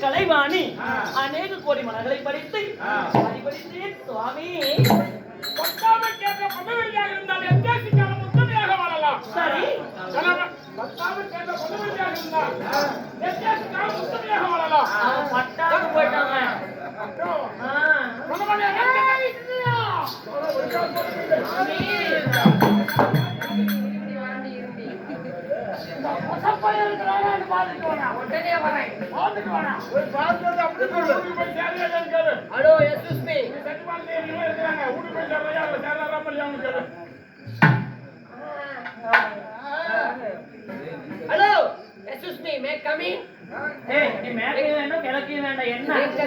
கலைவாணி அநேக கோடி மலர்களை படித்து படித்தேன் சுவாமி. பத்தாமல் கேட்ட பதவியாக இருந்தால் எத்தேசிக்கான முத்தமையாக வாழலாம். சரி, பத்தாமல் கேட்ட பதவியாக இருந்தால் எத்தேசிக்கான முத்தமையாக வாழலாம். பட்டாக்கு போயிட்டாங்க.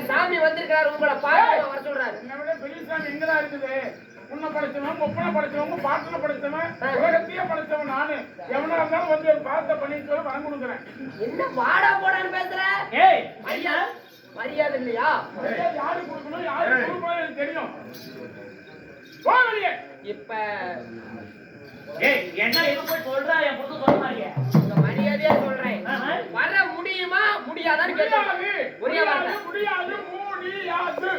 சாமி வந்திருக்காரு, உங்களை பார்க்க வர சொல்றாரு. பெரிய சாமி எங்கதான் இருக்குது? உன்னை படைச்சவன், முப்பனை படைச்சவங்க, பாட்டில படைச்சவன், உலகத்தையே படைச்சவன் நானு. எவனா இருந்தாலும் வந்து பார்த்த பண்ணிட்டு வரம் கொடுக்குறேன். என்ன வாடா போடான்னு பேசுற? ஏய், மரியாதை இல்லையா? யாரு கொடுக்கணும், யாரு கொடுக்கணும் எனக்கு தெரியும். இப்ப என்ன இது போய் சொல்றா? என் பொண்ணு சொல்ல மாட்டியா? மரியாதையா சொல்றேன். வர முடியுமா முடியாதான்னு கேட்க ஒரே வார்த்தை. முடியாது, முடியாது.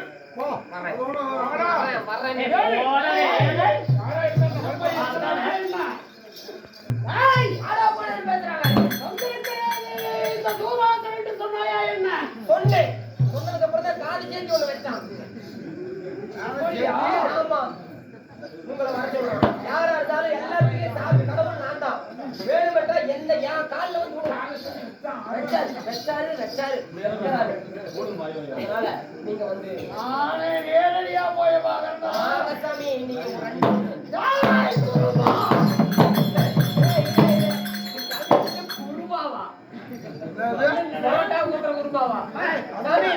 சொன்னதுக்கு அப்புறம் தான் காது சேர்ந்து ஒண்ணு வச்சான். ஆமா, உங்களை வர சொல்றேன். யாரா இருந்தாலும் எல்லாருக்கும் சாமி கடவுள் நான் தான். வேணுமென்றா எந்த என் காலில் வந்து வச்சாரு. நீங்க வந்து நேரடியா போய் சாமி நீங்க குருபாவா குருபாவா சாமி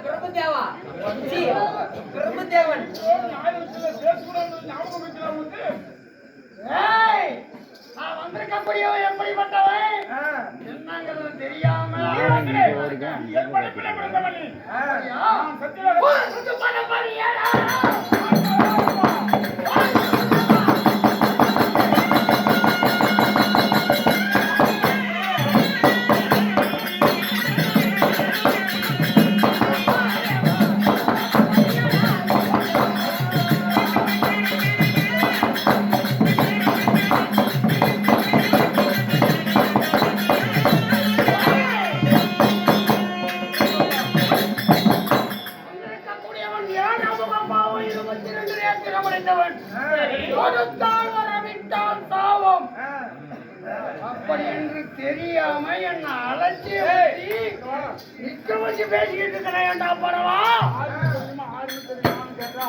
பிரம்மதேவா பிரம்மதேவன் நான் வந்திருக்கக்கூடியவன் எப்படிப்பட்டவன் என்னங்கிறது தெரியாம தெரியாம என்ன அலட்சியப்படுத்தி நிக்க வச்சு பேசிக்கிட்டு இருக்கிறேன்டா பரவா. ஆறு தெரியுமான்னு கேட்டா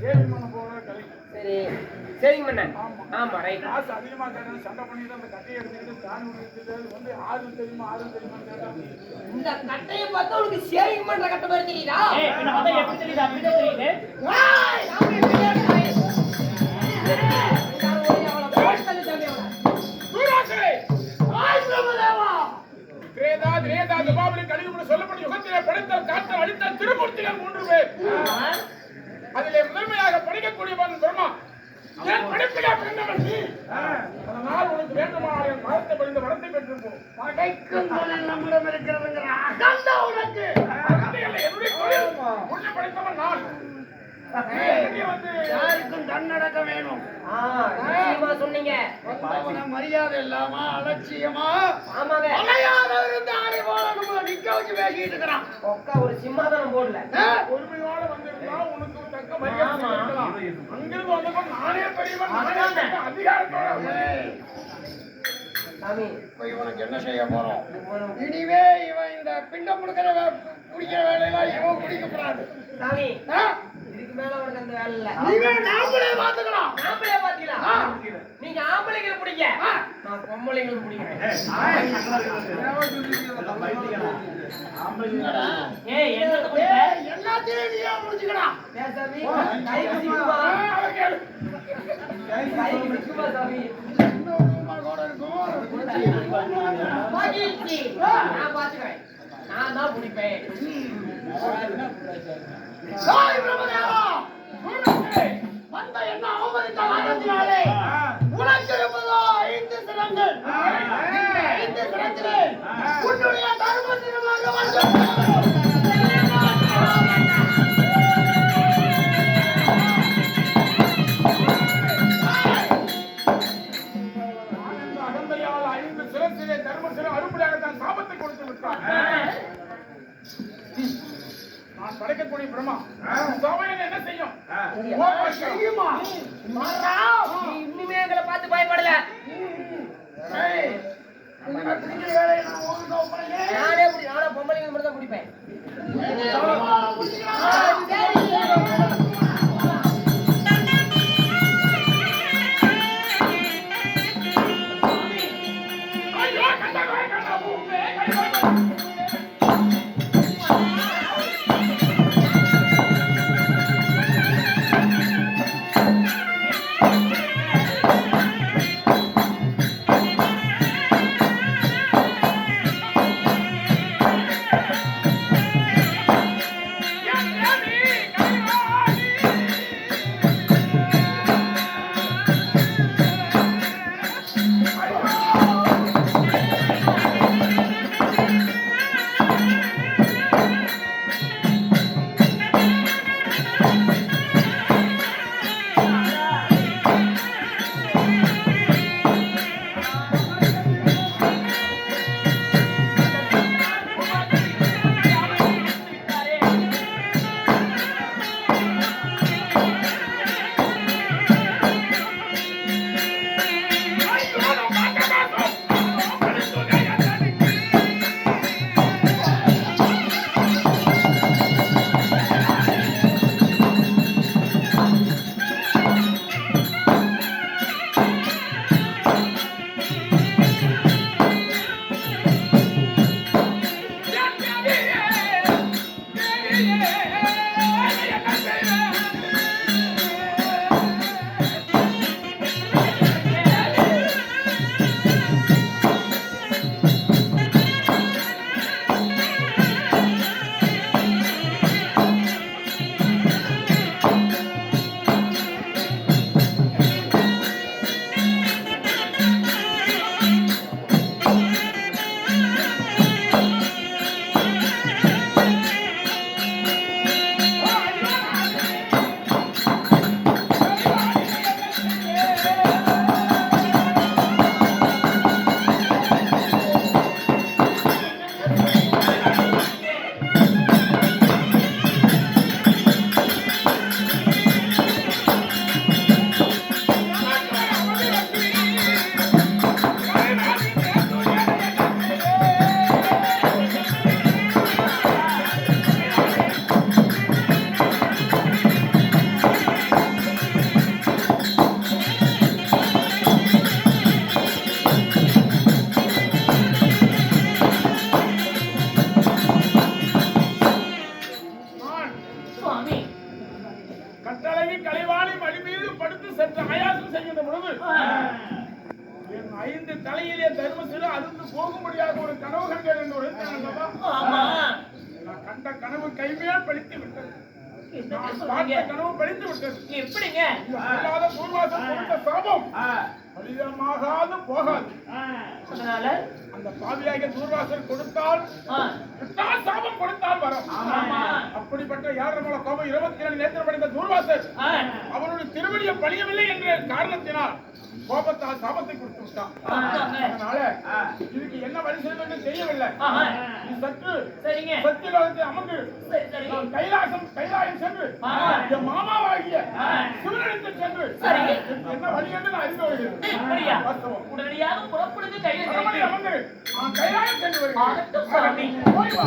சேவி பண்ண போற கலை. சரி சரிங்க மன்னன். ஆமா ரைட். காசு அதிகமா கேட்டா சண்டை பண்ணிட்டு அந்த கட்டையை எடுத்துக்கிட்டு தானி எடுத்துட்டு வந்து ஆறு தெரியுமான்னு கேட்டா இந்த கட்டையை பார்த்தா உனக்கு சேவிங் பண்ற கட்டை மாதிரி தெரியுதா? ஏய் பின்ன பார்த்தா எப்படி தெரியுது அப்படிதான் தெரியுது. ஏய் நாம எப்படி சொல்லப்படும் யுகத்திலே படைத்த காற்று அடித்த திருமூர்த்திகள் 3 பேர். அதிலே முதன்மையாக படிக்கக்கூடியவன் பிரம்மா. என் படைப்பிலே பிறந்தவன் நீ. அதனால் உனக்கு வேண்டுமானால் என் மரத்தை படிந்த வரத்தை பெற்றுப்போம். படைக்கும் தொழில் நம்மிடம் இருக்கிறதுங்கிற அகந்த உனக்கு என்னுடைய தொழில் உன்னை படைத்தவன் நான். யாருக்கும் தன்னடக்கம் வேணும். நிச்சயமா சொன்னீங்க. வந்தவன மரியாதை இல்லாம அலட்சியமா ஆமாங்க. மலையாத இருந்து ஆணை போல நம்மள நிக்க வச்சு பேசிட்டு இருக்கிறான். ஒக்கா ஒரு சிம்மாதனம் போடல. பொறுமையோட வந்திருந்தா உனக்கு தக்க மரியாதை கொடுக்கலாம். அங்கிருந்து வந்தப்ப நானே பெரியவன், நானே அதிகாரத்தோட. சாமி இப்ப இவனுக்கு என்ன செய்ய போறோம்? இனிமே இவன் இந்த பிண்டம் குடிக்கிற வேலையெல்லாம் இவன் குடிக்க கூடாது. சாமி இதுக்கு மேல உனக்கு அந்த வேலை இல்ல. இவன் நாமளே பாத்துக்கலாம். நாமளே பாத்துக்கலாம். நீங்க ஆம்பளைங்களை பிடிங்க, நான் பொம்பளைங்களை பிடிக்கிறேன். ஏய் என்னத்த புடிச்ச? எல்லாத்தையும் நீயா முடிச்சுக்கடா. சாமி கைக்கு சிக்குமா? கைக்கு சிக்குமா சாமி? கூட இருக்கும். மகிழ்ச்சி. நான் பாத்துக்கிறேன். நான் தான் பிடிப்பேன். வந்த என்ன அவமதித்த காரணத்தினாலே உனக்கு இருப்பதோ 5 சிரங்கள். 5 சிரத்திலே உன்னுடைய தர்மத்தினமாக வந்து அகந்தையால் 5 சிரத்திலே தர்மசிரம் அறுப்படையாகத்தான் சாபத்தை கொடுத்து விட்டான். நான் படைக்கக்கூடிய பிரம்மா சபையில் என்ன செய்யும்? செய்யுமா? நீ இன்னுமே எங்களை பார்த்து பயப்படல. உன்னை பிடிக்கிற வேலையை நான் ஒழுங்கா பண்ணேன். நானே பொம்பளைங்க மட்டும் தான் பிடிப்பேன். ஐயோ கண்டா பூவே பார்த்தேன் அல்லவா? ஆமா. நான் கண்ட கனவு கைமேல் பலித்து விட்டது. என்னங்க நான் சொல்றீங்க? பார்த்த கனவு பலித்து விட்டது. எப்படிங்க? இல்லாத பூர்வாசம் கொடுத்த சாபம் பலிதமாகாது போகாது. அதனால அந்த பாவியாக தூர்வாசல் கொடுத்தால் விட்டால் சாபம் கொடுத்தால் வரும். ஆமா. அப்படிப்பட்ட யாரமல கோபம் 27 நேத்திரம் படைத்த தூர்வாசல் அவனுடைய திருவடியை பழியவில்லை என்ற காரணத்தினால் கோபத்தால் சாபத்தை கொடுத்து விட்டான். அதனால இதுக்கு என்ன வழி செய்வது தெரியவில்லை. நீ சற்று சரிங்க. சத்தியலோகத்தை அமர்ந்து சரி, சரி. நான் கைலாயம் சென்று என் மாமாவாகிய சிவனிடத்தில் சென்று சரி. என்ன வழி என்று நான் அறிந்து வருகிறேன். அப்படியா? வாஸ்தவம். உடனடியாக புறப்படுங்க கையில் அரண்மனை அமர்ந்து நான் கைலாயம் சென்று வருகிறேன். ஆகட்டும், சுவாமி. போய் வா.